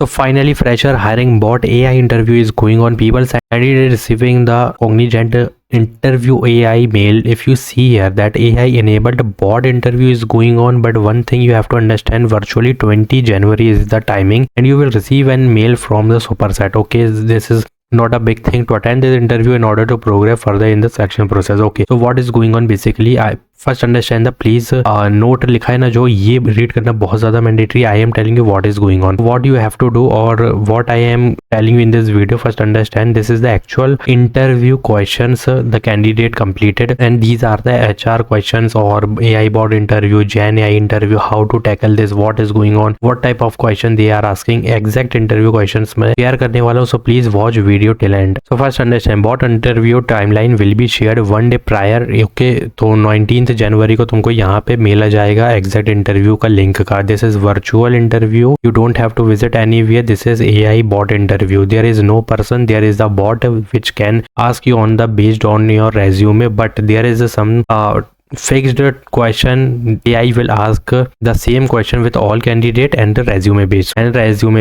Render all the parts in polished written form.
So finally, fresher hiring bot AI interview is going on. People candidate receiving the Cognizant interview AI mail. If you see here that AI enabled bot interview is going on, but one thing you have to understand, virtually 20 January is the timing, and you will receive an mail from the superset. Okay, this is not a big thing to attend this interview in order to progress further in the selection process. Okay, so what is going on basically, I first understand the please note लिखा है ना जो, ये read करना बहुत ज्यादा mandatory. I am telling you what is going on, what you have to do और what I am telling you in this video. First understand this is the actual interview questions the candidate completed and these are the HR questions or AI bot interview, Gen AI interview, how to tackle this, what is going on, what type of question they are asking, exact interview questions मैं share करने वाला हूँ. So please watch video till end. So first understand bot interview timeline will be shared one day prior. Okay, तो 19 जनवरी को तुमको यहाँ पे मिला जाएगा एग्जैक्ट इंटरव्यू का लिंक का. This is virtual interview, you don't have to visit anywhere. This is AI bot interview. There is no person, there is the bot which can ask you on the based on your resume, but there is some fixed question. AI will ask the same question with all candidate and the resume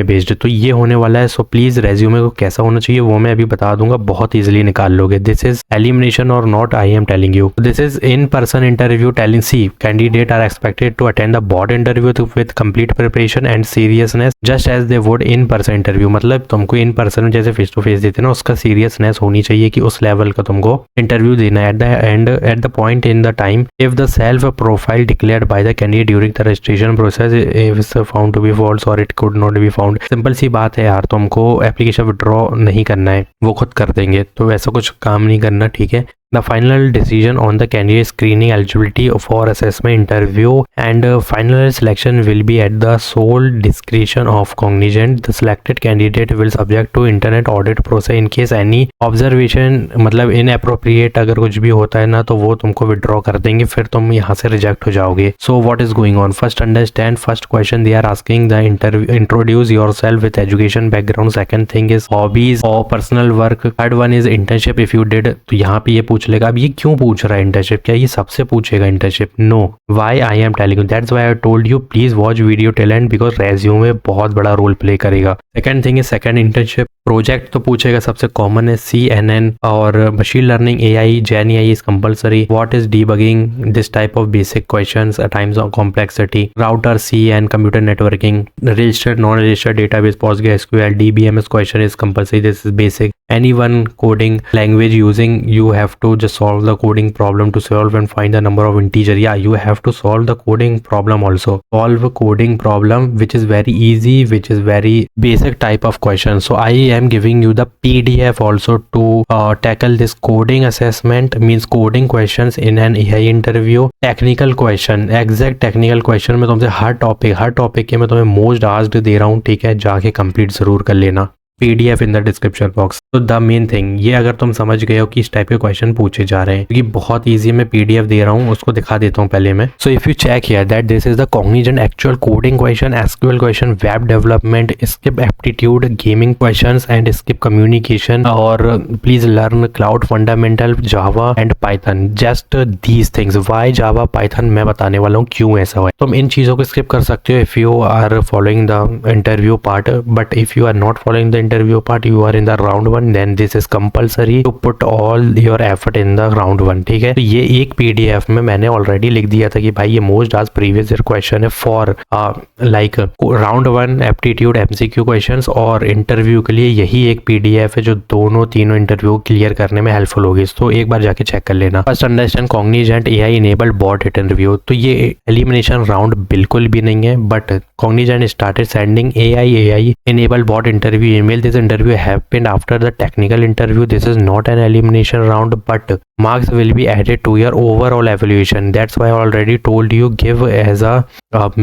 based. तो ये होने वाला है. So please resume को कैसा होना चाहिए वो मैं अभी बता दूंगा, बहुत इजीली निकाल लोगे. दिस इज एलिमिनेशन और not, I am telling you. This is in person interview. Telling see candidate are expected to attend the bot interview with complete preparation and seriousness just as they would in person interview. मतलब तुमको in person जैसे face to face देते ना, उसका seriousness होनी चाहिए कि उस लेवल का तुमको इंटरव्यू देना है. At the end at the point in the time if the self profile declared by the candidate during the registration process is found to be false or it could not be found. Simple सी बात है यार, तुमको application withdraw नहीं करना है, वो खुद कर देंगे, तो ऐसा कुछ काम नहीं करना. ठीक है. The final decision on the candidate screening eligibility for assessment interview and final selection will be at the sole discretion of Cognizant. The selected candidate will subject to internet audit process in case any observation मतलब inappropriate अगर कुछ भी होता है ना, तो वो तुमको withdraw कर देंगे, फिर तुम यहाँ से reject हो जाओगे. So what is going on? First understand, first question they are asking the interview, introduce yourself with education background. Second thing is hobbies or personal work. Third one is internship if you did. तो यहाँ पे ये पूछ लेगा. अब ये क्यों पूछ रहा है इंटर्नशिप, क्या ये सबसे पूछेगा internship? No. Why? I am telling you, that's why I told you please watch video till end, because resume बहुत बड़ा रोल प्ले करेगा. सेकंड थिंग है सेकंड इंटर्नशिप प्रोजेक्ट तो पूछेगा. सबसे कॉमन है CNN और machine learning AI, Gen AI is compulsory. What is debugging, this type of basic questions at times of complexity. Router CN, computer networking, registered non registered database, PostgreSQL, DBMS question is compulsory. This is basic. Anyone coding language using, you have to just solve the coding problem to solve and find the number of integer. Yeah, you have to solve the coding problem also. Solve a coding problem which is very easy, which is very basic type of question. So I am giving you the PDF also to tackle this coding assessment, means coding questions in an AI interview. Technical question, exact technical question मैं तुमसे हर topic के मैं तुम्हें most asked दे रहा हूँ. ठीक है, जाके कंप्लीट जरूर कर लेना. PDF in the description box. तो द मेन थिंग ये अगर तुम समझ गए हो कि इस टाइप के क्वेश्चन पूछे जा रहे हैं, क्योंकि बहुत इजी मैं PDF दे रहा हूँ, उसको दिखा देता हूँ पहले मैं. So if you check here that this is the Cognizant actual coding question, SQL question, web development, skip aptitude, gaming questions and skip communication, और please learn cloud fundamental, Java and Python. Just these things. Why Java Python मैं बताने वाला हूँ क्यों ऐसा है. तुम इन चीजों को स्किप कर सकते हो if you are following the interview part, but if you are not following the interview part, you are in the round 1, then this is compulsory to put all your effort in the round 1. ठीक है. तो ये एक PDF में मैंने already लिख दिया था कि भाई ये most asked previous year question है for like round 1 aptitude MCQ questions, और इंटरव्यू के लिए यही एक PDF है जो तीनों इंटरव्यू क्लियर करने में हेल्पफुल होगी. तो एक बार जाके चेक कर लेना. First understand Cognizant AI enabled bot interview. तो ये एलिमिनेशन राउंड बिल्कुल भी नहीं है, but Cognizant started sending AI enabled bot interview email. This interview happened after the technical interview. This is not an elimination round, but marks will be added to your overall evaluation. That's why I already told you give as a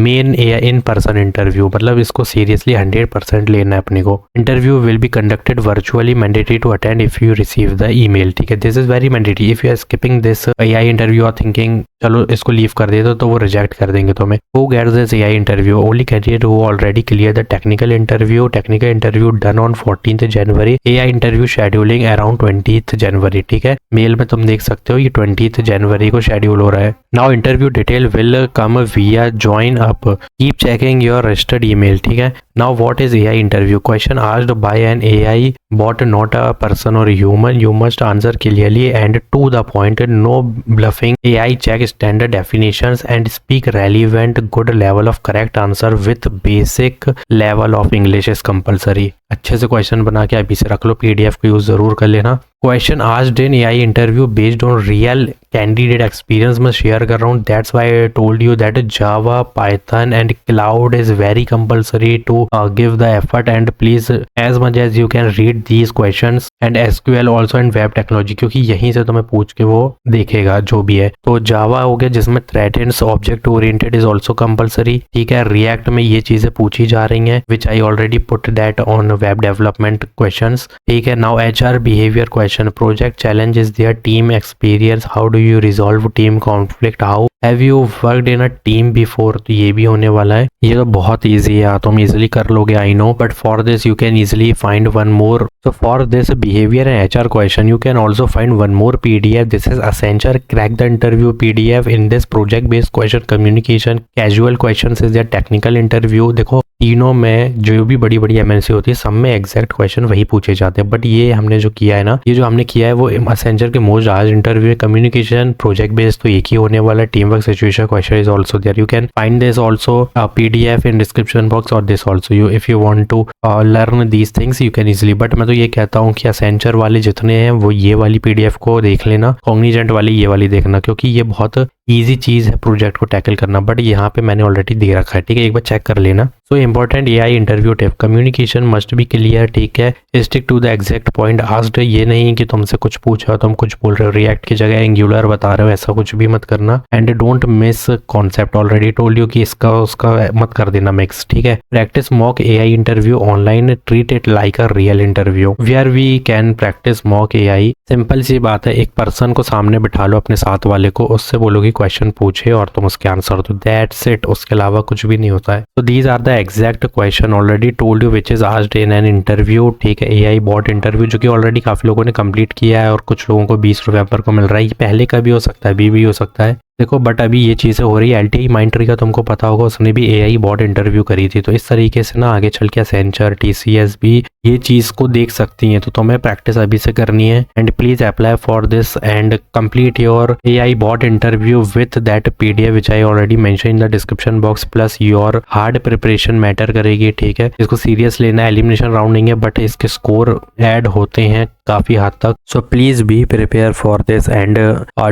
main in person interview. मतलब इसको seriously 100% लेना है अपने को. Interview will be conducted virtually, mandatory to attend if you receive the email. ठीक है, this is very mandatory. If you are skipping this AI interview or thinking चलो इसको लीव कर देते तो वो रिजेक्ट कर देंगे तुम्हें. Who gets this AI interview? Only candidate who already cleared the technical interview. Technical interview done on 14th January. AI interview scheduling around 20th January. ठीक है, मेल में तुम देख सकते हो ये 20th January को शेड्यूल हो रहा है. Now interview detail will come via join up. Keep checking your registered email. ठीक है. Now what is AI interview? Question asked by an AI bot, not a person or a human. You must answer clearly and to the point, no bluffing. AI check standard definitions and speak relevant. Good level of correct answer with basic level of English is compulsory. अच्छे से question बना के अभी से रख लो, PDF को use जरूर कर लेना। Question asked in AI interview based on real candidate experience मैं शेयर कर रहा हूँ। That's why I told you that Java, Python and cloud is very compulsory to give the effort and please as much as you can read these questions and SQL also and web technology, क्योंकि यहीं से तुम्हें पूछ के वो देखेगा जो भी है। तो जावा हो गया जिसमें threads object oriented is also compulsory, ठीक है। रिएक्ट में ये चीजें पूछी जा रही हैं which I already put that on web development questions, ठीक है। Now HR behaviour question, project challenge is there, team experience, how do you resolve team conflict, how have you worked in a team before, तो ये भी होने वाला है। ये तो बहुत ईजी है, तुम इजिली कर लोगे I know, but for this you can easily find one more. So for this behavior and HR question, you can also find one more PDF. This is Accenture Crack the Interview PDF. In this project based question, communication, casual questions is their technical interview. देखो तीनों में जो भी बड़ी बड़ी MNC होती है सब में एग्जैक्ट क्वेश्चन वही पूछे जाते हैं, बट ये हमने जो किया है ना, ये जो हमने किया है वो Accenture के मोस्ट आज इंटरव्यू है। कम्युनिकेशन प्रोजेक्ट बेस्ड तो एक ही होने वाला है। Team work situation question is also there, you can find this also PDF in description box और this also you if you want to learn these things you can easily. But मैं तो ये कहता हूँ कि Accenture वाले जितने हैं वो ये वाली PDF को देख लेना, कॉग्निजेंट वाली ये वाली देखना, क्योंकि ये बहुत ईजी चीज है प्रोजेक्ट को टैकल करना, बट यहाँ पे मैंने ऑलरेडी दे रखा है, ठीक है। एक बार चेक कर लेना। So important AI interview tip, communication must be clear, ठीक है। Stick to the exact point asked, ये नहीं कि तुमसे कुछ पूछा तुम कुछ बोल रहे हो, रिएक्ट की जगह एंगुलर बता रहे हो, ऐसा कुछ भी मत करना। And don't miss concept, already told you कि इसका उसका मत कर देना मिक्स, ठीक है। Practice mock AI interview online, treat it like a real interview where we can practice mock AI। Simple सी बात है, एक पर्सन को सामने बिठा लो अपने साथ वाले को, उससे बोलो कि क्वेश्चन पूछे और तुम उसके आंसर दो, दैट्स इट, उसके अलावा कुछ भी नहीं होता है। तो these are the exact question already told you which is asked in an interview, ठीक है। AI बॉट इंटरव्यू जो कि ऑलरेडी काफी लोगों ने कंप्लीट किया है और कुछ लोगों को 20 नवंबर को मिल रहा है। ये पहले का भी हो सकता है, अभी भी हो सकता है, देखो। बट अभी ये चीज़ें हो रही है। LTI माइंट्री का तुमको पता होगा, उसने भी AI बॉट इंटरव्यू करी थी। तो इस तरीके से ना आगे चल के Accenture, TCS भी ये चीज़ को देख सकती हैं। तो तुम्हें प्रैक्टिस अभी से करनी है and please apply for this and complete your AI bot interview with that PDF which I already mention in the description box. Plus your hard preparation matter करेगी, ठीक है। इसको सीरियस लेना, एलिमिनेशन राउंड नहीं है, बट इसके score add होते हैं काफी हद तक। So please be prepare for this and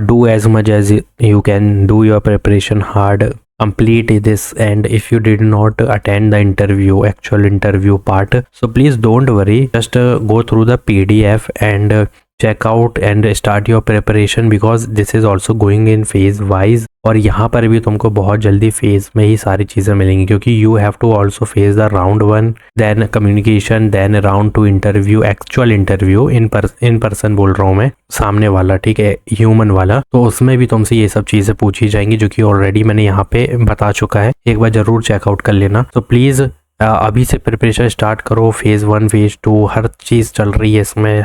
do as much as you can do your preparation hard, complete this, and if you did not attend the actual interview part, so please don't worry, just go through the PDF and check out and start your preparation because this is also going in phase wise। और यहाँ पर भी तुमको बहुत जल्दी phase में ही सारी चीज़ें मिलेंगी, क्योंकि you have to also face the round 1, then communication, then round 2 interview, actual interview in person बोल रहा हूँ मैं, सामने वाला, ठीक है, ह्यूमन वाला। तो उसमें भी तुमसे ये सब चीज़ें पूछी जाएंगी जो कि ऑलरेडी मैंने यहाँ पे बता चुका है, एक बार जरूर चेकआउट कर लेना। तो प्लीज़ अभी से प्रिपरेशन स्टार्ट करो। फेज 1, फेज 2 हर चीज़ चल रही है इसमें,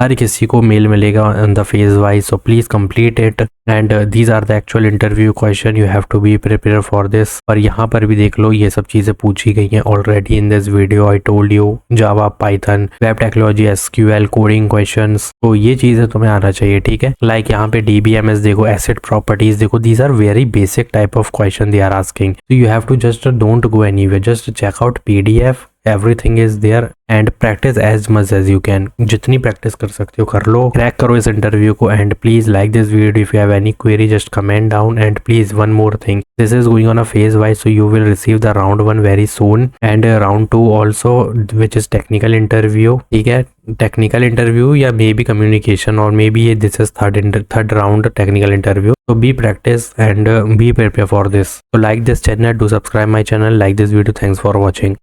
हर किसी को मेल मिलेगा on the phase wise. So please complete it and these are the actual interview question, you have to be prepare for this. और यहाँ पर भी देख लो ये सब चीज़ें पूछी गई हैं already in this video. I told you Java, Python, web technology, SQL, coding questions, तो ये चीज़ें तुम्हें आना चाहिए, ठीक है। लाइक यहाँ पे DBMS देखो, एसेट प्रॉपर्टीज देखो, these are very basic type of question they are asking. So you have to just don't go anywhere, just check out PDF, everything is there and practice as much as you can। जितनी practice कर सकते हो कर लो, crack करो इस interview को। And please like this video, if you have any query just comment down. And please one more thing, this is going on a phase wise, so you will receive the round 1 very soon and round 2 also which is technical interview, ठीक है। Technical interview या may be communication और may be this is third round technical interview. So be practice and be prepared for this. So like this channel, do subscribe my channel, like this video. Thanks for watching.